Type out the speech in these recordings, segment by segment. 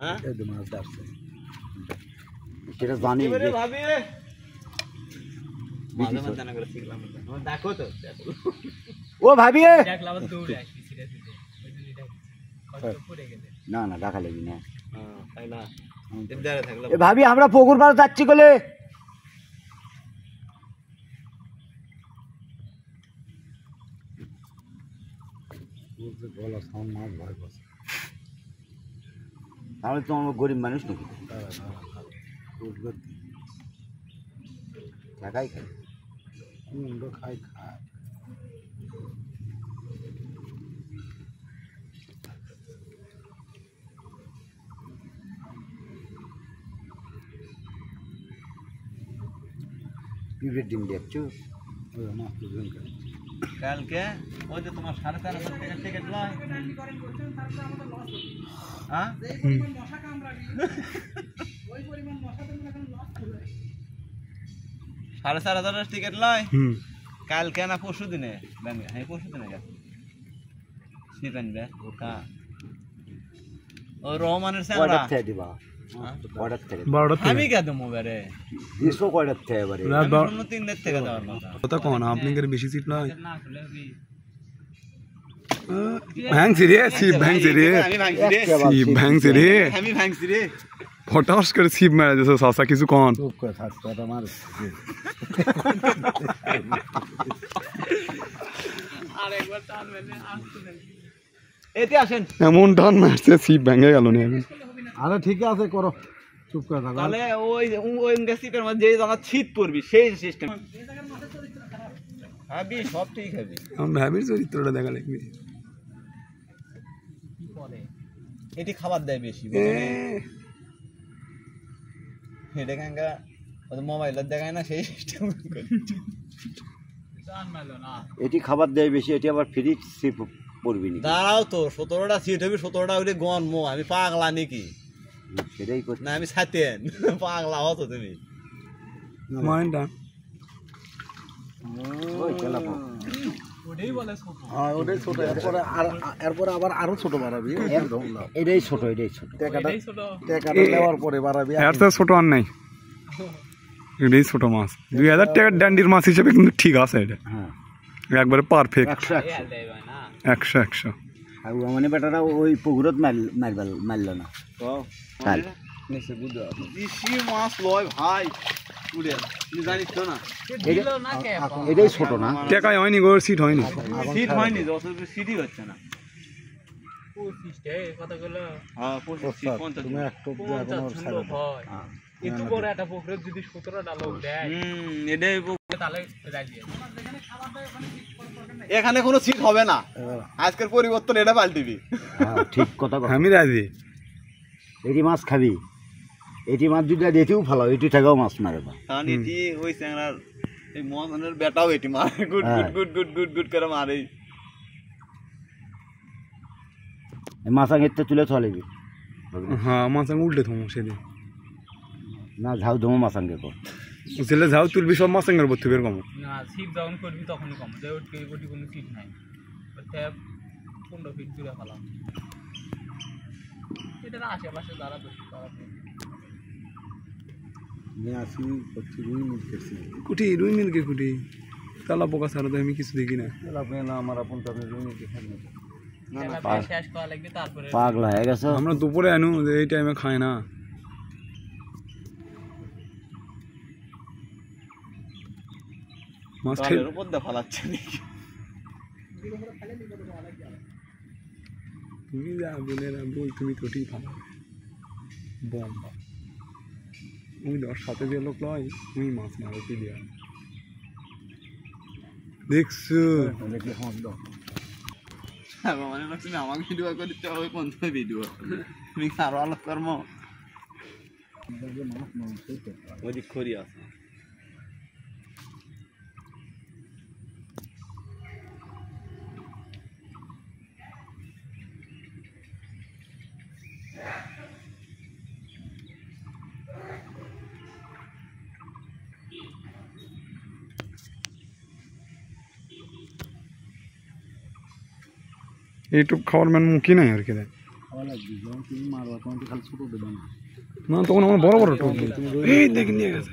হ্যাঁ এই মাছ ধরছে সেটা জানি ভাবি মাঝে মাঝে না করে শিখলাম দেখো তো ও ভাবি দেখলাম দৌড়ে আসি সিরিয়াসলি ওই জন্য এটা কষ্ট পড়ে গেলে না না ডাকা লাগি না তাই না দেড়ে থাকলো এ ভাবি আমরা পুকুর পাড়ে যাচ্ছি বলে গলা সাউন্ড মাছ ভয় পাচ্ছে তাহলে তো আমরা গরিব মানুষ নাকি টাকাই খাই মুন্ড খাই খায় পিঁপড়ের ডিম দেখছো মাছ তো কালকে ওই যে তোমার 4,500 টাকার টিকিট লয় হ্যাঁ সাড়ে 4,500 টিকিট লয় কালকে না পরশু দিনে হ্যাঁ পরশু দিনে গেছে নিবেনবে ওটা ও রহমানের স্যাংরা কয়টার থেকে দিবা কয়টার থেকে আমি কে দেবো বেরে দিছো কয়টার থেকে এবারে অন্য 3 দিন থেকে দেওয়ার কথা কোন আপনি করে বেশি সিট নয় না খুলে কি ভাঙছি রে সিপ ভাঙছি রে আমি ভাঙছি রে সিপ ভাঙছি রে আমি ভাঙছি রে ফটাস করে সিপ মেরে দিছে সাসা কিছু কোন চুপ করে থাক কথা মার আরেকবার টান মেনে আসছেন এতে আসেন এমন টান মারছে সিপ ভেঙে গেল না এখন আরে ঠিক আছে করো চুপ করে থাক তাহলে ওই ওই সিটের মধ্যে যে জায়গা ছিট পড়বি সেই সিস্টেম ভাবি সব ঠিক হবে আমি ভাবির চরিত্রটা দেখা লাগবে কি করে এটি খাবার দেয় বেশি এটা কাঙ্গা ওই মোবাইলে দেখায় না সেই সিস্টেম জান মারলো না এটি খাবার দেয় বেশি এটি আবার ফ্রি সিপ পড়বি নি দাঁড়াও তো 17টা সিট হবে 17টা হইলে গনমো আমি পাগলা নাকি সেটাই করতে না আমি ছাতেন পাগলা হতো তুমি মাইন্ডা ওই তেলাপো ওটাই বলে ছোট হ্যাঁ ওটাই ছোট এরপরে আবার আরো ছোট বাড়াবি এটাই ছোট এটাই ছোট টাকাটা এটাই ছোট টাকাটা দেওয়ার পরে বাড়াবি এর তো ছোট আর নাই এটাই ছোট মাছ 2000 টাকার ডান্ডির মাছ হিসেবে কিন্তু ঠিক আছে এটা হ্যাঁ একবারে পারফেক্ট 100 এ আর দেয় ভাই না 100 আর মানে বেটারা ওই পুকুরত মারল না কাল নিচে বুঝা বেশি মাছ লয় ভাই উড়ে তুমি জানিস তো না দিল না কে এটাই ছোট না টাকায় হয়নি গো সিট হয়নি সিট হয়নি যত সিটই হচ্ছে না 25 টাকা কতগুলো হ্যাঁ 25 সিট 50 তুমি একটু এখনো ছাড়ো হয় একটু পরে একটা পুকুরে যদি 17টা লোক দেয় এটাই তাহলে রাজিয়ে এখানে কোনো সিট হবে না আজকের পরিবর্তন এটা পাল্টিবি হ্যাঁ ঠিক কথা আমি রাজি এটি মাছ খাবি এটি মাছ যদি এটিও ভালো এটি থেকেও মাছ মারে কারণ এটি ওই চ্যাংড়ার এই মহাজনের বেটাও এটি মারে good good good good good good করে মারে মাছাঙ্গের তুলে চলেবি হ্যাঁ মাছ উল্টে থমো সেদিন না ঝাউ ধমো মাছাঙ্গে কর উচলে যাও তুলবি সব মাছ এঙ্গার বলতে বের কম না সিট যখন করবি তখনই কম যে ওটি কোনো সিট নাই ওতে 15 ফিট দূরে ফেলা এটার আশেপাশে যারা বসে তারা নিয়ে আসি করছি রুই মিল করছি কুটি রুই মিলকে কুটি তালা পোকা ছাড়া তো আমি কিছু দেখি না না আমার আপন তাদের রুই মিল খাই না শেষ করা লাগবে তারপরে পাগলা হয়ে গেছে আমরা দুপুরে আনু যে এই টাইমে খাই না মাছ খাই তালের উপর দিয়ে ফালাচ্ছে নাকি তুমি যা বলে না বল তুমি তো ঠিক ভালো বম ওই 10 7 লোক লয় ওই মাছ মারতে দিয়া দেখছো দেখলে হন দাও মানে তুমি আমাকে ভিডিও করে দিতে হবে কোন ভিডিও তুমি আরো আলোক কর্ম ওই দিক খড়ি আছে এইটুক খাওয়ার মান মুখই নাই আর কি খাওয়া লাগবে যখন তুমি মারবা তখন তো খালি ছোট দেবে না। না তখন আমার বড় বড় টোপ এই দেখে নিয়ে গেছে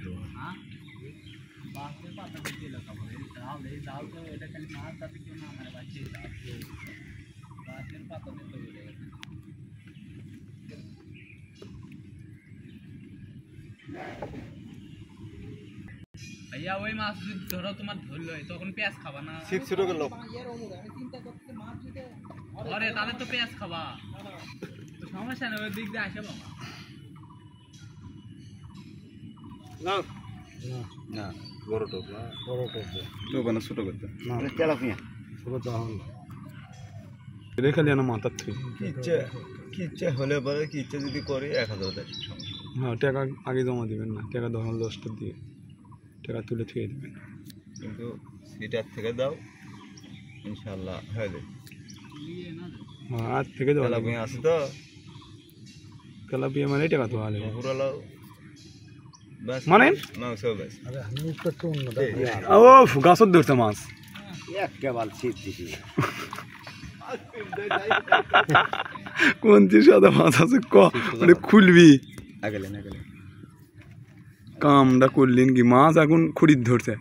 ভাইয়া ওই মাছ যদি ধরো তোমার ধরলো তখন পেঁয়াজ খাবা না? আরে তাহলে তো পেঁয়াজ খাবা, তো সমস্যা নেই, ওই দিক দিয়ে আসে বাবা। না বড় টোপ না, বড় করবে টোপ না ছোট করতে না তেলাপিয়া ছোট তো হল রেখে দিয়ে না মাথার থেকে। কি ইচ্ছা হলে পরে কি ইচ্ছা যদি করে 1000 টাকা হ্যাঁ টাকা আগে জমা দিবেন না, টাকা ধরুন 10টা দিয়ে টাকা তুলে থুয়ে দেবেন, কিন্তু সিটার থেকে দাও ইনশাআল্লাহ হয়ে যাবে। হ্যাঁ আজ থেকে দেওয়া লাগবে। তেলাপিয়া আছে তো তেলাপিয়া মানে টাকা দেওয়া লাগবে পুরালো বাস মানে মাংস বাস। আরে আমি তো একটু অন্যটা ও গাছত ধরছে মাছ একটা বাল ছিট দিছি কোন সাদা মাছ আছে ক মানে খুলবি আগেলেন কামটা করলেন কি মাছ এখন খুঁড়ির ধরছে